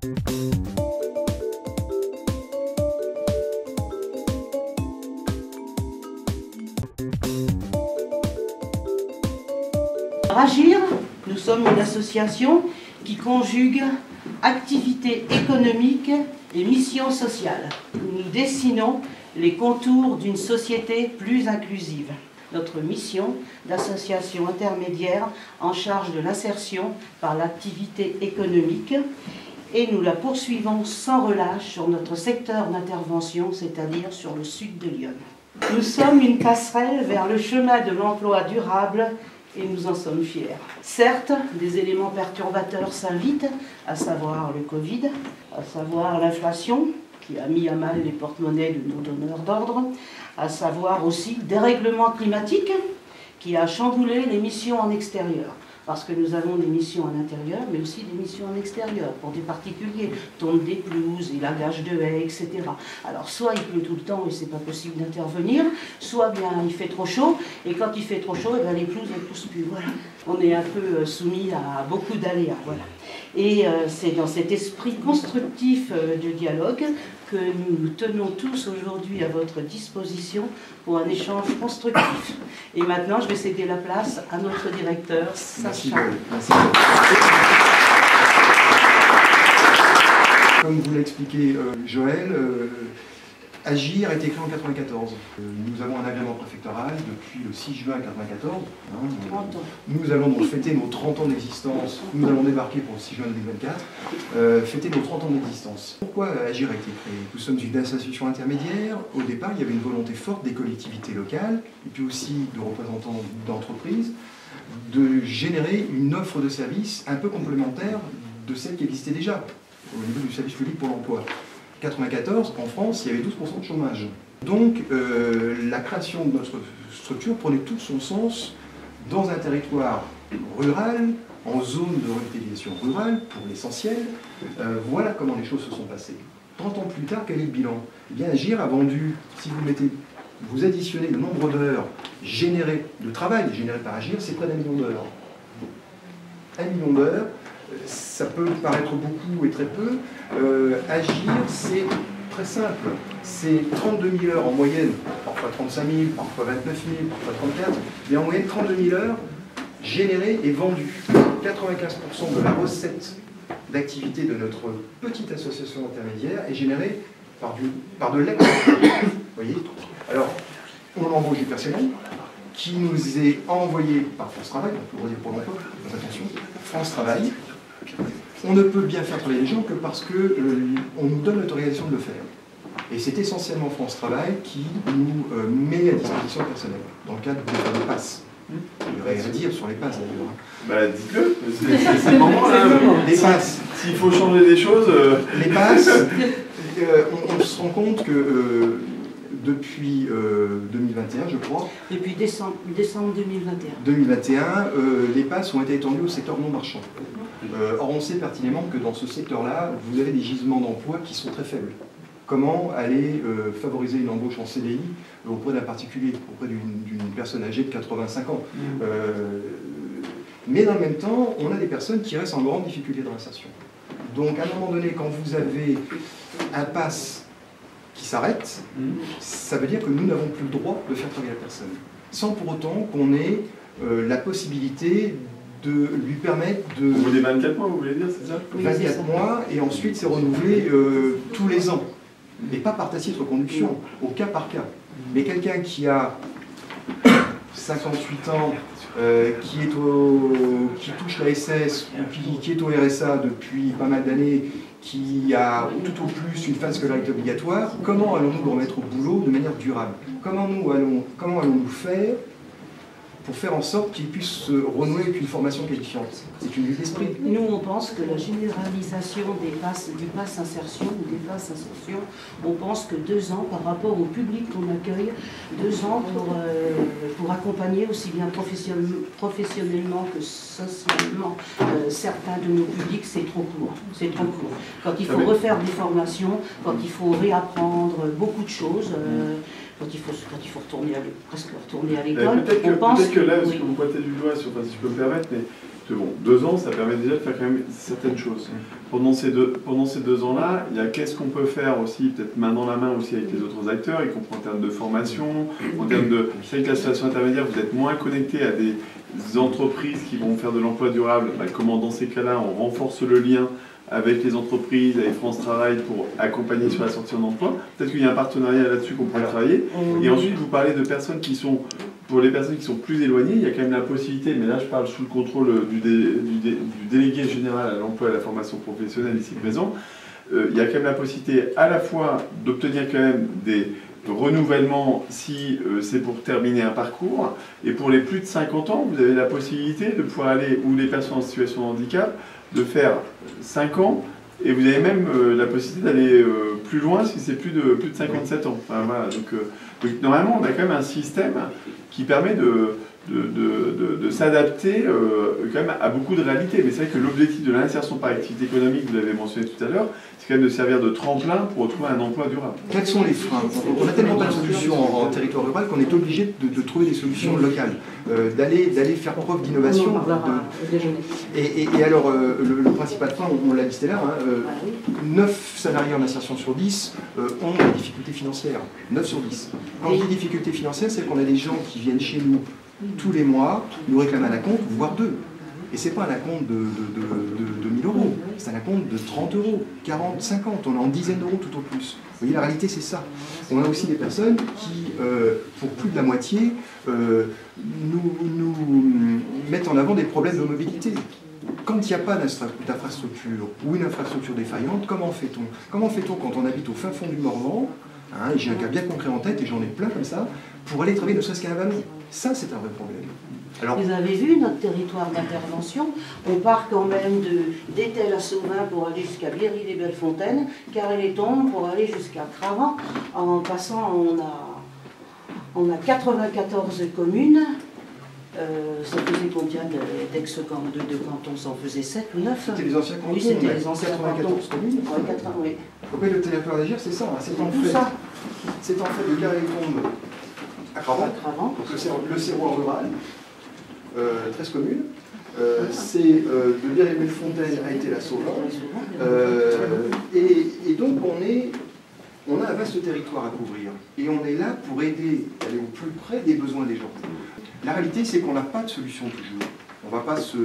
Agir, nous sommes une association qui conjugue activité économique et mission sociale. Nous dessinons les contours d'une société plus inclusive. Notre mission d'association intermédiaire en charge de l'insertion par l'activité économique, et nous la poursuivons sans relâche sur notre secteur d'intervention, c'est-à-dire sur le sud de Lyon. Nous sommes une passerelle vers le chemin de l'emploi durable et nous en sommes fiers. Certes, des éléments perturbateurs s'invitent, à savoir le Covid, à savoir l'inflation, qui a mis à mal les porte-monnaies de nos donneurs d'ordre, à savoir aussi le dérèglement climatique, qui a chamboulé les missions en extérieur. Parce que nous avons des missions en intérieur, mais aussi des missions en extérieur, pour des particuliers, tonte des pelouses, élagage de haies, etc. Alors soit il pleut tout le temps et c'est pas possible d'intervenir, soit bien il fait trop chaud, et quand il fait trop chaud, eh bien, les pelouses ne poussent plus. Voilà. On est un peu soumis à beaucoup d'aléas. Voilà. Et c'est dans cet esprit constructif de dialogue que nous tenons tous aujourd'hui à votre disposition pour un échange constructif. Et maintenant, je vais céder la place à notre directeur, Sacha. Merci. Comme vous l'a expliqué Joël, Agir a été créé en 1994. Nous avons un agrément préfectoral depuis le 6 juin 1994. 30 ans. Nous allons donc fêter nos 30 ans d'existence. Nous allons débarquer pour le 6 juin 2024, fêter nos 30 ans d'existence. Pourquoi Agir a été créé? Nous sommes une association intermédiaire. Au départ, il y avait une volonté forte des collectivités locales, et puis aussi de représentants d'entreprises, de générer une offre de services un peu complémentaire de celle qui existait déjà au niveau du service public pour l'emploi. 1994, en France, il y avait 12% de chômage. Donc, la création de notre structure prenait tout son sens dans un territoire rural, en zone de revitalisation rurale, pour l'essentiel. Voilà comment les choses se sont passées. 30 ans plus tard, quel est le bilan? Eh bien, Agir a vendu, si vous additionnez le nombre d'heures générées, de travail généré par Agir, c'est près d'1 million d'heures. 1 million d'heures. Ça peut paraître beaucoup et très peu. Agir, c'est très simple. C'est 32 000 heures en moyenne, parfois 35 000, parfois 29 000, parfois 34 000, mais en moyenne 32 000 heures générées et vendues. 95% de la recette d'activité de notre petite association intermédiaire est générée par de l'export. Vous voyez? Alors, on embauche du personnel qui nous est envoyé par France Travail, on peut redire pour l'emploi, attention, France Travail. On ne peut bien faire travailler les gens que parce qu'on nous donne l'autorisation de le faire. Et c'est essentiellement France Travail qui nous met à disposition personnel, dans le cadre de des passes. Il y aurait à dire sur les passes d'ailleurs. Bah dites-le, c'est le moment là. Les passes. S'il faut changer des choses... Les passes, on se rend compte que depuis 2021, je crois. Depuis décembre 2021. 2021, les passes ont été étendues au secteur non marchand. Or, on sait pertinemment que dans ce secteur-là, vous avez des gisements d'emploi qui sont très faibles. Comment aller favoriser une embauche en CDI auprès d'un particulier, auprès d'une personne âgée de 85 ans Mais dans le même temps, on a des personnes qui restent en grande difficulté dans l'insertion. Donc, à un moment donné, quand vous avez un pass qui s'arrête, ça veut dire que nous n'avons plus le droit de faire travailler la personne, sans pour autant qu'on ait la possibilité de lui permettre de... Au bout des 24 mois, vous voulez dire, c'est ça? 24 mois, et ensuite c'est renouvelé tous les ans. Et pas par tacite reconduction, au cas par cas. Mais quelqu'un qui a 58 ans, qui touche la SS, ou qui est au RSA depuis pas mal d'années, qui a tout au plus une phase scolarité obligatoire, comment allons-nous le remettre au boulot de manière durable? Comment allons-nous faire pour faire en sorte qu'ils puissent se renouer avec une formation qualifiante? C'est une vue d'esprit. Nous, on pense que la généralisation du pass insertion ou des passes insertion, on pense que 2 ans par rapport au public qu'on accueille, 2 ans pour accompagner aussi bien professionnellement que socialement certains de nos publics, c'est trop court. C'est trop court. Quand il faut refaire des formations, quand il faut réapprendre beaucoup de choses, quand il faut presque retourner à l'école, Peut-être que là, ce que vous pointez du doigt, si je peux me permettre, mais Bon, 2 ans, ça permet déjà de faire quand même certaines choses. Pendant ces 2 ans-là, il y a qu'est-ce qu'on peut faire aussi, peut-être main dans la main aussi avec les autres acteurs, y compris en termes de formation, en termes de... C'est vrai que la situation intermédiaire, vous êtes moins connecté à des entreprises qui vont faire de l'emploi durable. Bah, comment dans ces cas-là, on renforce le lien avec les entreprises, avec France Travail pour accompagner sur la sortie en emploi. Peut-être qu'il y a un partenariat là-dessus qu'on pourrait travailler. Et ensuite, vous parlez de personnes qui sont... Pour les personnes qui sont plus éloignées, il y a quand même la possibilité, mais là je parle sous le contrôle du délégué général à l'emploi et à la formation professionnelle ici présent, il y a quand même la possibilité à la fois d'obtenir quand même des renouvellements si c'est pour terminer un parcours, et pour les plus de 50 ans, vous avez la possibilité de pouvoir aller, ou les personnes en situation de handicap, de faire 5 ans, et vous avez même la possibilité d'aller plus loin si c'est plus de 57 ans. Enfin, voilà, donc normalement, on a quand même un système qui permet de s'adapter quand même à beaucoup de réalités. Mais c'est vrai que l'objectif de l'insertion par activité économique, vous l'avez mentionné tout à l'heure, c'est quand même de servir de tremplin pour retrouver un emploi durable. Quels sont les freins? On n'a tellement pas de solutions en territoire rural qu'on est obligé de trouver des solutions locales, d'aller faire preuve d'innovation. Et alors, le principal frein, on l'a dit tout à l'heure, 9 salariés en insertion sur 10 ont des difficultés financières. 9 sur 10. Quand je dis difficultés financières, c'est qu'on a des gens qui viennent chez nous tous les mois, nous réclament un acompte, voire 2. Et ce n'est pas un acompte de 1000 euros, c'est un acompte de 30 euros, 40, 50, on est en dizaines d'euros tout au plus. Vous voyez, la réalité c'est ça. On a aussi des personnes qui, pour plus de la moitié, nous mettent en avant des problèmes de mobilité. Quand il n'y a pas d'infrastructure ou une infrastructure défaillante, comment fait-on? Comment fait-on quand on habite au fin fond du Morvan, hein, j'ai un cas bien concret en tête et j'en ai plein comme ça, pour aller travailler ne serait-ce qu'à la Vallon? Ça c'est un vrai problème. Alors, vous avez vu notre territoire d'intervention, on part quand même d'Étel à Sauvin pour aller jusqu'à Bléry-les-Belles-Fontaines, Carré-les-Tombes pour aller jusqu'à Cravant. En passant, on a 94 communes. Ça faisait combien de cantons? Ça en faisait 7 ou 9? C'était les anciens cantons, oui, c'était les anciens 94 communes. Ouais, 80, oui. Pourquoi le territoire d'Agir, c'est ça, c'est en fait de Carré-les-Tombes à Cravant, le Serrois rural. 13 communes, c'est de Bléry-les-Belles-Fontaines à Étel-à-Sauvin, et donc on a un vaste territoire à couvrir, et on est là pour aider à aller au plus près des besoins des gens. La réalité, c'est qu'on n'a pas de solution toujours. On ne va pas se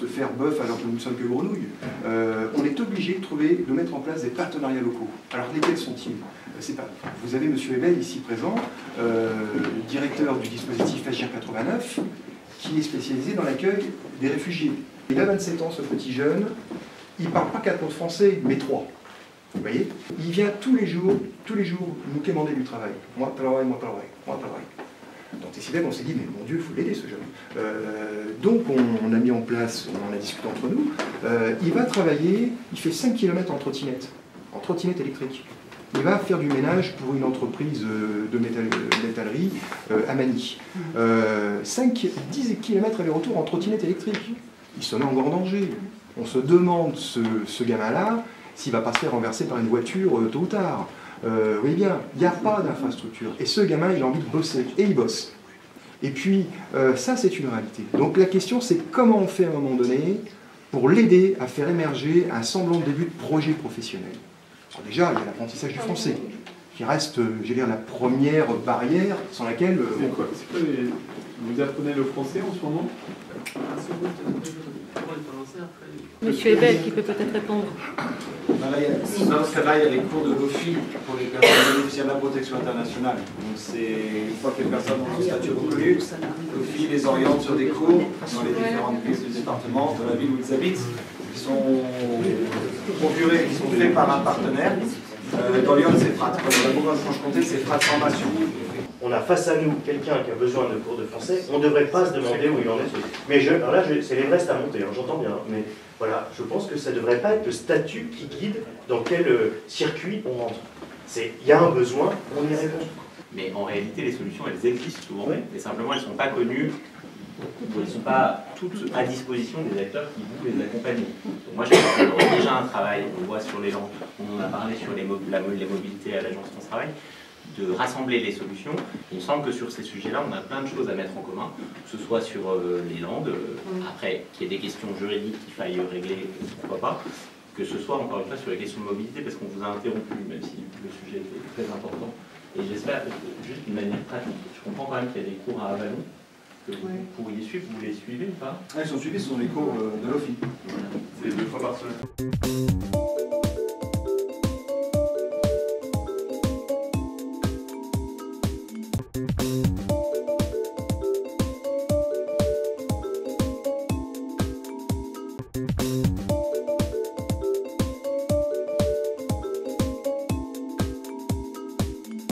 faire bœuf alors que nous ne sommes que grenouilles. On est obligé de mettre en place des partenariats locaux. Alors lesquels sont-ils? Vous avez M. Ebel ici présent, directeur du dispositif Agir 89, qui est spécialisé dans l'accueil des réfugiés. Il a 27 ans, ce petit jeune. Il ne parle pas 4 mots de français, mais 3. Vous voyez? Il vient tous les jours nous quémander du travail. Moi, travail, moi, travail, moi, travail. Donc, on s'est dit, mais mon Dieu, il faut l'aider, ce jeune. Donc, on a mis en place, on en a discuté entre nous, il va travailler, il fait 5 km en trottinette électrique. Il va faire du ménage pour une entreprise de métallerie à Manille. 10 km aller-retour en trottinette électrique. Il se met en grand danger. On se demande, ce gamin-là, s'il ne va pas se faire renverser par une voiture tôt ou tard. Oui bien, il n'y a pas d'infrastructure. Et ce gamin, il a envie de bosser. Et il bosse. Et puis, ça, c'est une réalité. Donc la question, c'est comment on fait à un moment donné pour l'aider à faire émerger un semblant de début de projet professionnel. Alors déjà, il y a l'apprentissage du français, qui reste, je vais dire, la première barrière sans laquelle... Vous apprenez le français en ce moment? Monsieur Ebel qui peut peut-être répondre. Dans ce cas-là, il y a les cours de l'OFI pour les personnes bénéficiaires de la protection internationale. Donc une fois que les personnes ont un statut reconnu, l'OFI les oriente sur des cours dans les différentes villes du département, de la ville où ils habitent, qui sont procurés, qui sont faits par un partenaire. Dans Lyon, c'est FRAT. Dans la Bourgogne-Franche-Comté, c'est FRAT Formation. On a face à nous quelqu'un qui a besoin de cours de français, on ne devrait pas se demander où il en est. Mais alors là, c'est l'Everest à monter, hein, j'entends bien, mais voilà, je pense que ça ne devrait pas être le statut qui guide dans quel circuit on rentre. Il y a un besoin, on y répond. Mais en réalité, les solutions, elles existent souvent, mais simplement, elles ne sont pas connues, ou elles ne sont pas toutes à disposition des acteurs qui vont les accompagner. Donc moi, je pense qu'il y a déjà un travail, on voit sur l'élan, on en a parlé sur les mobilités à l'agence France Travail. de rassembler les solutions. Il me semble que sur ces sujets-là, on a plein de choses à mettre en commun, que ce soit sur les landes, après qu'il y ait des questions juridiques qu'il faille régler, pourquoi pas, que ce soit encore une fois sur les questions de mobilité, parce qu'on vous a interrompu, même si le sujet était très important. Et j'espère, juste d'une manière pratique, je comprends quand même qu'il y a des cours à Avallon, que vous pourriez suivre, vous les suivez ou pas? Ils sont suivis, ce sont les cours de l'OFI. C'est 2 fois par semaine.